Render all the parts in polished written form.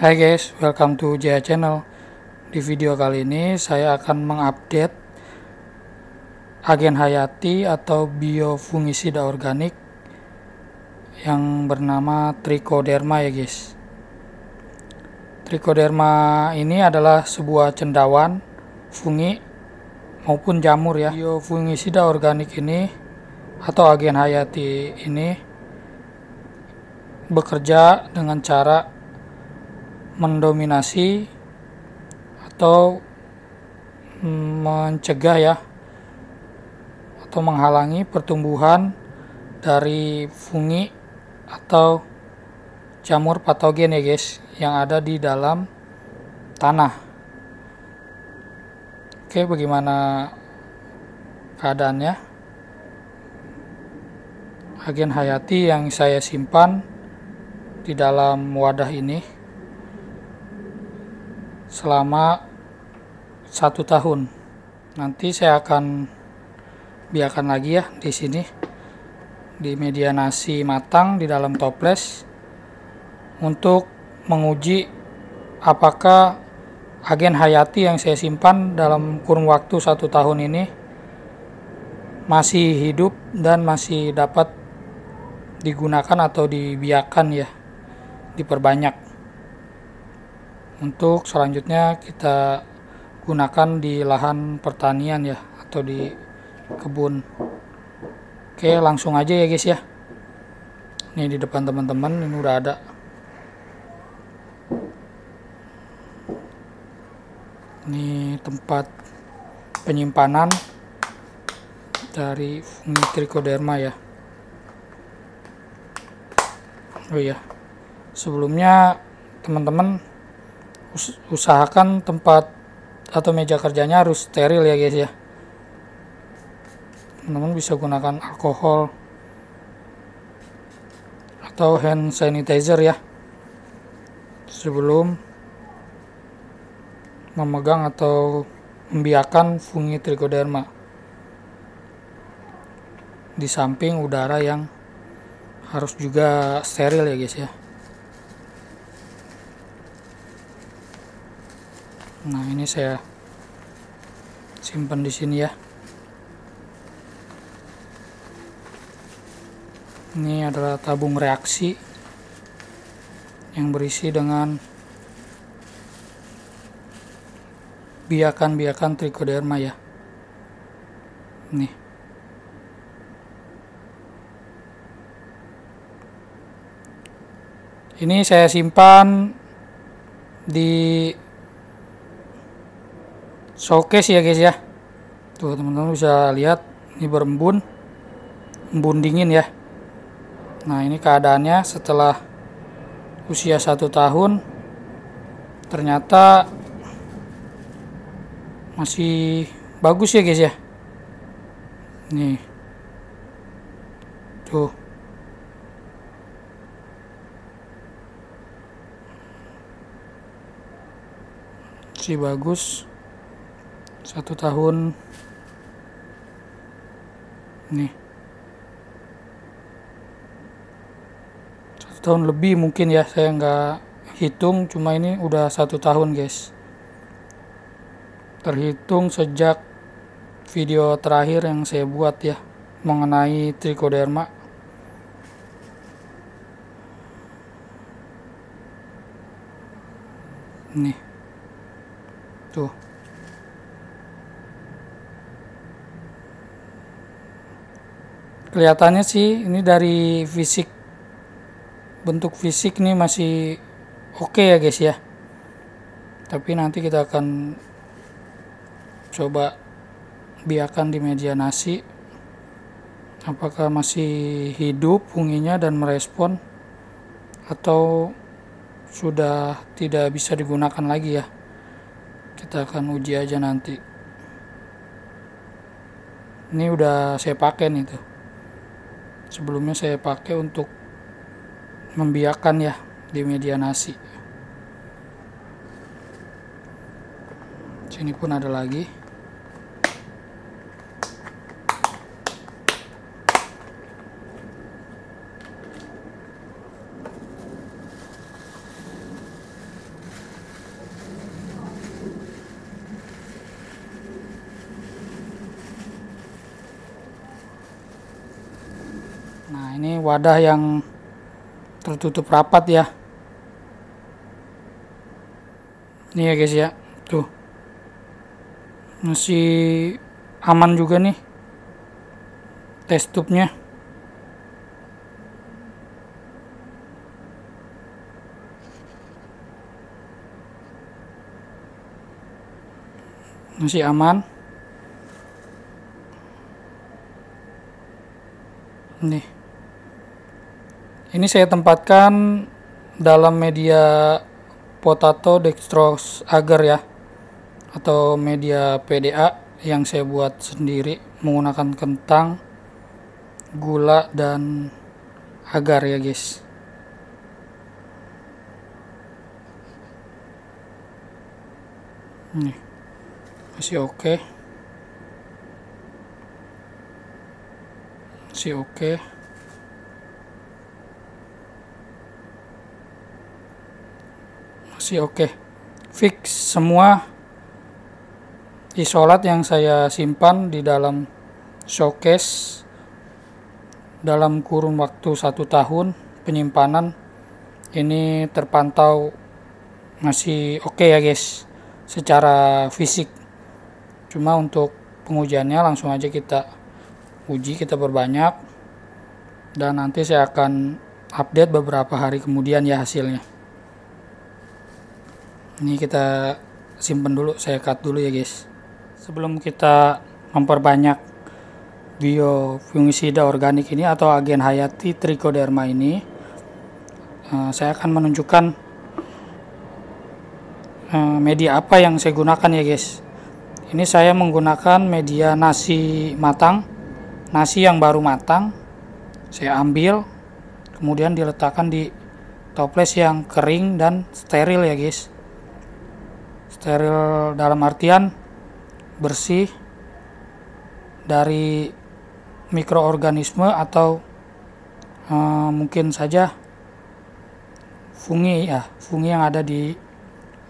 Hai guys, welcome to Jaya Channel. Di video kali ini saya akan mengupdate agen hayati atau biofungisida organik yang bernama Trichoderma ya guys. Trichoderma ini adalah sebuah cendawan, fungi maupun jamur ya. Biofungisida organik ini atau agen hayati ini bekerja dengan cara mendominasi atau mencegah ya atau menghalangi pertumbuhan dari fungi atau jamur patogen ya guys yang ada di dalam tanah. Oke, bagaimana keadaannya? Agen hayati yang saya simpan di dalam wadah ini selama 1 tahun. Nanti saya akan biarkan lagi ya di sini di media nasi matang di dalam toples untuk menguji apakah agen hayati yang saya simpan dalam kurun waktu 1 tahun ini masih hidup dan masih dapat digunakan atau dibiarkan ya, diperbanyak. Untuk selanjutnya kita gunakan di lahan pertanian ya atau di kebun. Oke, langsung aja ya guys ya. Ini di depan teman-teman ini udah ada. Ini tempat penyimpanan dari fungi Trichoderma ya. Oh iya, sebelumnya teman-teman usahakan tempat atau meja kerjanya harus steril ya guys ya. Teman-teman bisa gunakan alkohol atau hand sanitizer ya sebelum memegang atau membiarkan fungi Trichoderma. Di samping udara yang harus juga steril ya guys ya. Nah, ini saya simpan di sini ya. Ini adalah tabung reaksi yang berisi dengan biakan-biakan Trichoderma ya. Nih. Ini saya simpan di showcase ya guys ya. Tuh teman-teman bisa lihat ini berembun, embun dingin ya. Nah, ini keadaannya setelah usia 1 tahun ternyata masih bagus ya guys ya. Nih tuh masih bagus 1 tahun nih, 1 tahun lebih mungkin ya, saya nggak hitung, cuma ini udah 1 tahun guys, terhitung sejak video terakhir yang saya buat ya mengenai Trichoderma. Nih tuh kelihatannya sih ini dari fisik, bentuk fisik nih masih oke ya guys ya. Tapi nanti kita akan coba biarkan di media nasi apakah masih hidup funginya dan merespon atau sudah tidak bisa digunakan lagi ya. Kita akan uji aja nanti. Ini udah saya pakai nih tuh. Sebelumnya saya pakai untuk membiarkan ya di media nasi. Sini pun ada lagi. Nah, ini wadah yang tertutup rapat ya. Ini ya guys ya, tuh masih aman juga nih test tube-nya. Masih aman. Nih, ini saya tempatkan dalam media potato dextrose agar ya, atau media PDA yang saya buat sendiri menggunakan kentang, gula, dan agar ya guys. Nih, masih oke. Masih oke. Masih oke. Fix semua isolat yang saya simpan di dalam showcase dalam kurun waktu 1 tahun penyimpanan ini terpantau masih oke ya guys secara fisik. Cuma untuk pengujiannya langsung aja kita uji, kita perbanyak, dan nanti saya akan update beberapa hari kemudian ya hasilnya. Ini kita simpen dulu, saya cut dulu ya guys. Sebelum kita memperbanyak biofungisida organik ini atau agen hayati Trichoderma ini, saya akan menunjukkan media apa yang saya gunakan ya guys. Ini saya menggunakan media nasi matang, nasi yang baru matang. Saya ambil, kemudian diletakkan di toples yang kering dan steril ya guys. Steril dalam artian bersih dari mikroorganisme atau mungkin saja fungi ya, fungi yang ada di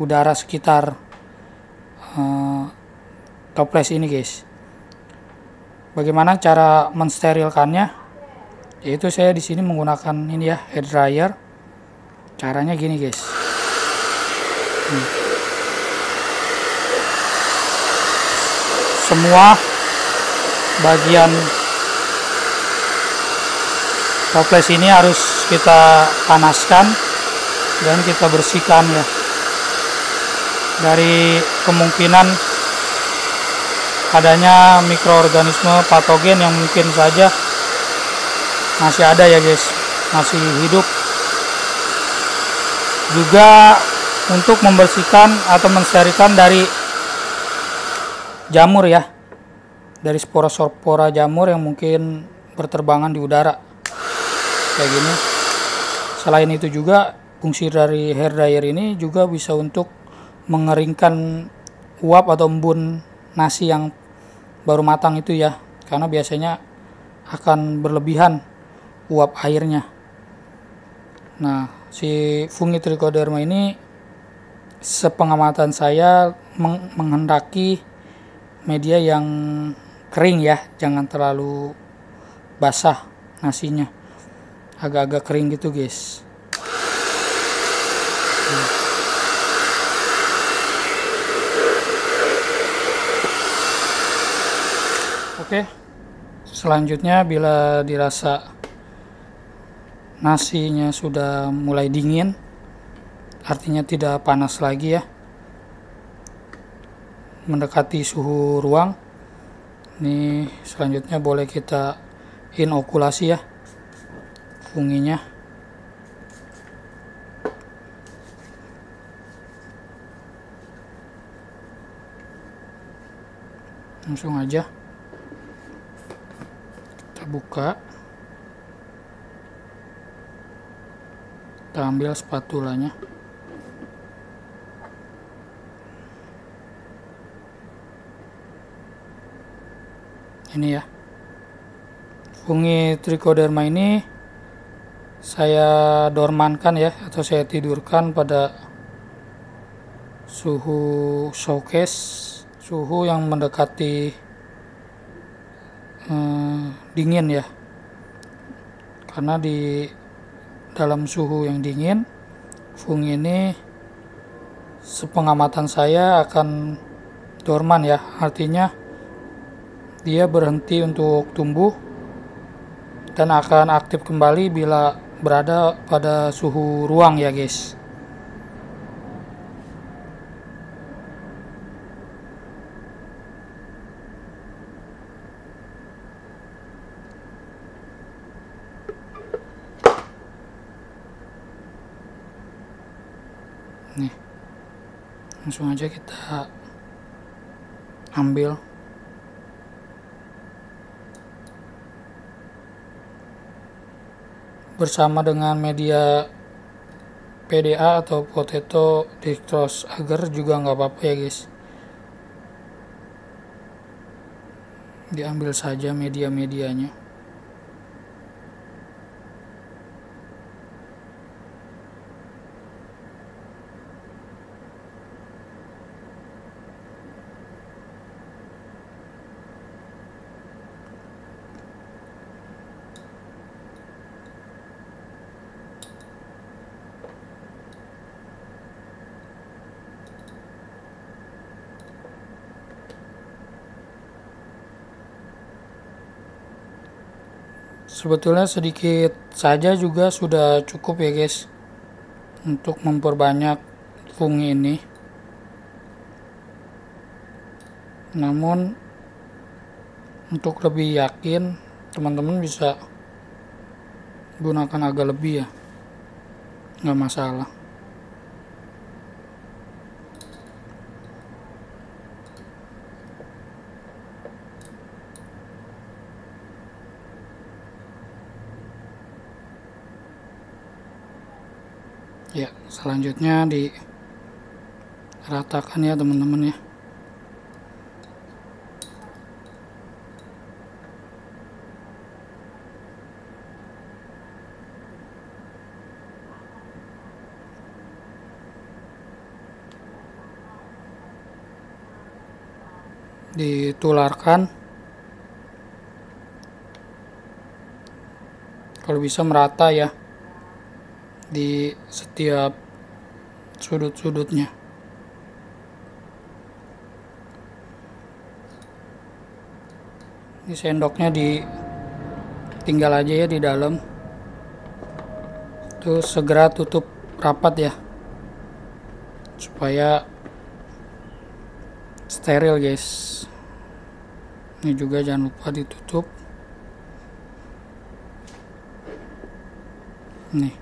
udara sekitar toples ini guys. Bagaimana cara mensterilkannya? Yaitu saya di sini menggunakan ini ya, hair dryer. Caranya gini guys. Semua bagian toples ini harus kita panaskan dan kita bersihkan ya dari kemungkinan adanya mikroorganisme patogen yang mungkin saja masih ada ya guys, masih hidup. Juga untuk membersihkan atau mensterilkan dari jamur ya, dari spora-spora jamur yang mungkin berterbangan di udara kayak gini. Selain itu juga fungsi dari hair dryer ini juga bisa untuk mengeringkan uap atau embun nasi yang baru matang itu ya, karena biasanya akan berlebihan uap airnya. Nah, si fungi Trichoderma ini sepengamatan saya menghendaki media yang kering ya, jangan terlalu basah nasinya, agak-agak kering gitu guys. Oke, selanjutnya bila dirasa nasinya sudah mulai dingin, artinya tidak panas lagi ya, mendekati suhu ruang, ini selanjutnya boleh kita inokulasi ya funginya. Langsung aja kita buka, kita ambil spatulanya. Ini ya, fungi Trichoderma ini saya dormankan ya, atau saya tidurkan pada suhu showcase, suhu yang mendekati dingin ya. karena di dalam suhu yang dingin fungi ini sepengamatan saya akan dorman ya, artinya dia berhenti untuk tumbuh dan akan aktif kembali bila berada pada suhu ruang ya guys. Nih, langsung aja kita ambil. Bersama dengan media PDA atau potato dextrose agar juga nggak apa-apa ya guys. Diambil saja media-medianya. Sebetulnya sedikit saja juga sudah cukup ya guys untuk memperbanyak fungi ini. Namun untuk lebih yakin teman-teman bisa gunakan agak lebih ya, nggak masalah. Ya, selanjutnya diratakan ya teman-teman ya. Ditularkan, kalau bisa merata ya di setiap sudut-sudutnya. Ini sendoknya ditinggal aja ya di dalam. Terus segera tutup rapat ya, supaya steril guys. Ini juga jangan lupa ditutup. Nih.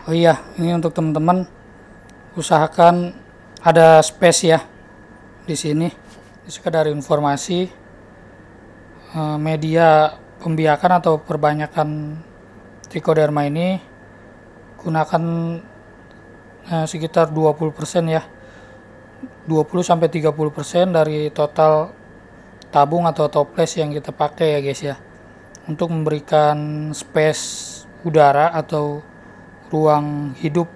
Oh iya, ini untuk teman-teman usahakan ada space ya di sini. Ini sekedar informasi, media pembiakan atau perbanyakan trichoderma ini gunakan sekitar 20% ya. 20-30% dari total tabung atau toples yang kita pakai ya guys ya, untuk memberikan space udara atau ruang hidup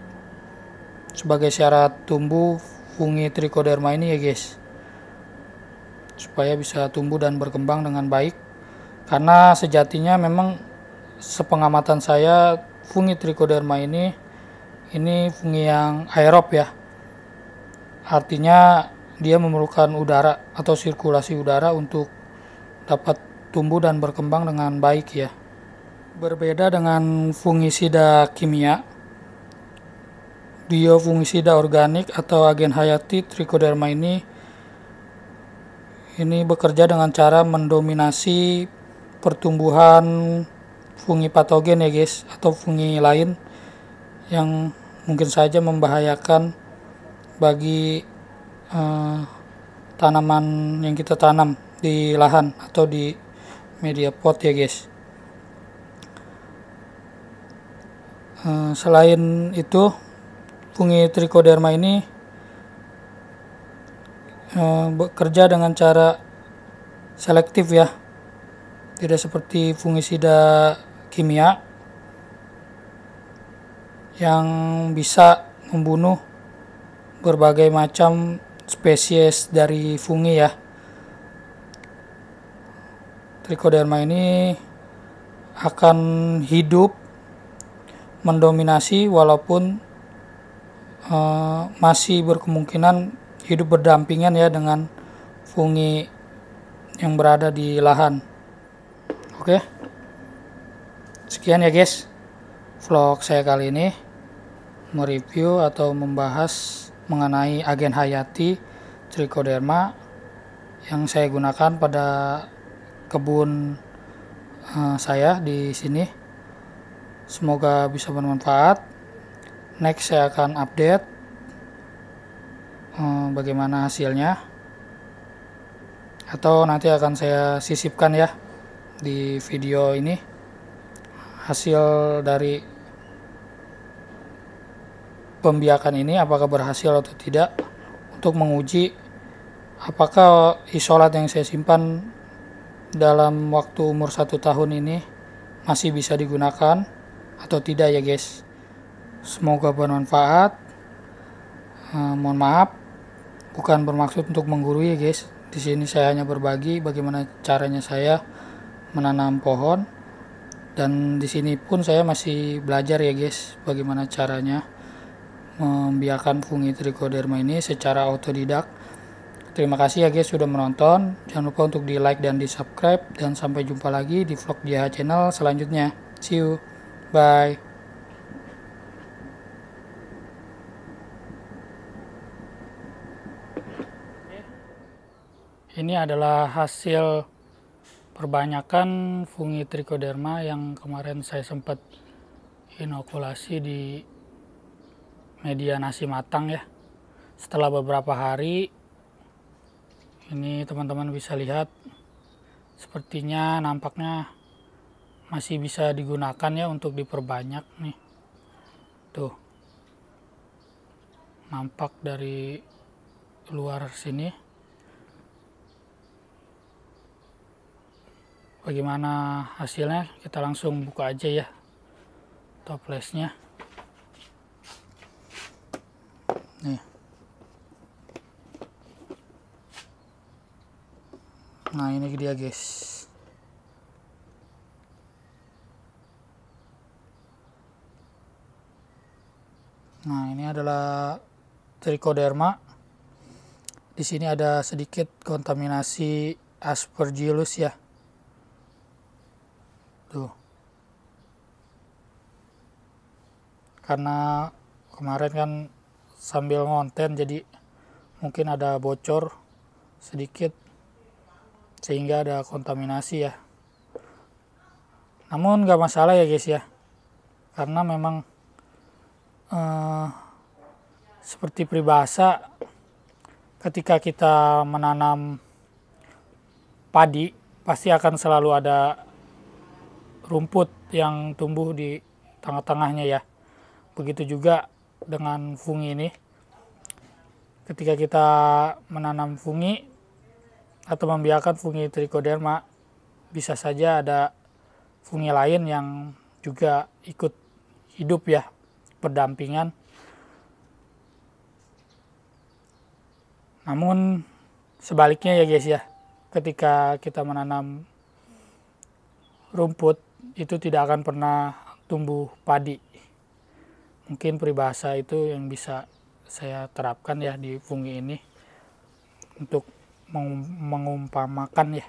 sebagai syarat tumbuh fungi trichoderma ini ya guys, supaya bisa tumbuh dan berkembang dengan baik. Karena sejatinya memang sepengamatan saya fungi trichoderma ini fungi yang aerob ya, artinya dia memerlukan udara atau sirkulasi udara untuk dapat tumbuh dan berkembang dengan baik ya. Berbeda dengan fungisida kimia, biofungisida organik atau agen hayati trichoderma ini bekerja dengan cara mendominasi pertumbuhan fungi patogen ya guys, atau fungi lain yang mungkin saja membahayakan bagi tanaman yang kita tanam di lahan atau di media pot ya guys. Selain itu, fungi trichoderma ini bekerja dengan cara selektif ya, tidak seperti fungisida kimia yang bisa membunuh berbagai macam spesies dari fungi ya. Trichoderma ini akan hidup mendominasi, walaupun masih berkemungkinan hidup berdampingan ya dengan fungi yang berada di lahan. Oke, sekian ya guys vlog saya kali ini, mereview atau membahas mengenai agen hayati Trichoderma yang saya gunakan pada kebun saya di sini. Semoga bisa bermanfaat. Next saya akan update bagaimana hasilnya, atau nanti akan saya sisipkan ya di video ini hasil dari pembiakan ini, apakah berhasil atau tidak, untuk menguji apakah isolat yang saya simpan dalam waktu umur 1 tahun ini masih bisa digunakan atau tidak ya guys. Semoga bermanfaat. Mohon maaf, bukan bermaksud untuk menggurui ya guys. Di sini saya hanya berbagi bagaimana caranya saya menanam pohon, dan di sini pun saya masih belajar ya guys, bagaimana caranya membiarkan fungi Trichoderma ini secara otodidak. Terima kasih ya guys sudah menonton. Jangan lupa untuk di like dan di subscribe, dan sampai jumpa lagi di vlog Dia Channel selanjutnya. See you, bye. Ini adalah hasil perbanyakan fungi Trichoderma yang kemarin saya sempat inokulasi di media nasi matang ya. Setelah beberapa hari, ini teman-teman bisa lihat, sepertinya nampaknya masih bisa digunakan ya untuk diperbanyak nih. Tuh, nampak dari luar sini. Bagaimana hasilnya, kita langsung buka aja ya toplesnya. Nih. Nah, ini dia guys. Nah, ini adalah Trichoderma. Di sini ada sedikit kontaminasi Aspergillus ya. Tuh. Karena kemarin kan sambil ngonten, jadi mungkin ada bocor sedikit sehingga ada kontaminasi ya. Namun gak masalah ya guys ya, karena memang seperti peribahasa, ketika kita menanam padi pasti akan selalu ada rumput yang tumbuh di tengah-tengahnya ya. Begitu juga dengan fungi ini. Ketika kita menanam fungi atau membiarkan fungi Trichoderma, bisa saja ada fungi lain yang juga ikut hidup ya, berdampingan. Namun sebaliknya ya guys ya, ketika kita menanam rumput, itu tidak akan pernah tumbuh padi. Mungkin peribahasa itu yang bisa saya terapkan ya di fungi ini untuk mengumpamakan ya,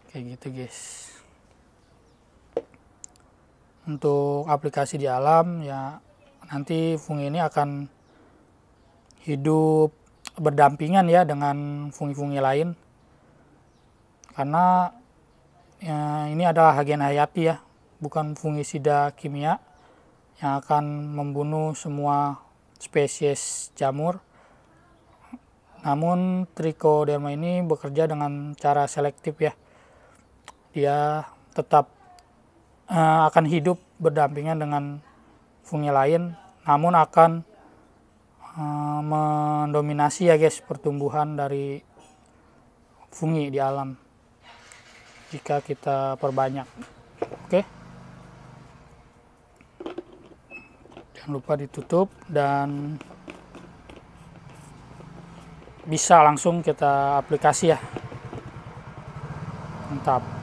kayak gitu guys. Untuk aplikasi di alam ya, nanti fungi ini akan hidup berdampingan ya dengan fungi-fungi lain, karena ya, ini adalah agen hayati ya, bukan fungisida kimia yang akan membunuh semua spesies jamur. Namun Trichoderma ini bekerja dengan cara selektif ya. Dia tetap akan hidup berdampingan dengan fungi lain, namun akan mendominasi ya guys pertumbuhan dari fungi di alam jika kita perbanyak. Oke. Jangan lupa ditutup dan bisa langsung kita aplikasi ya. Mantap.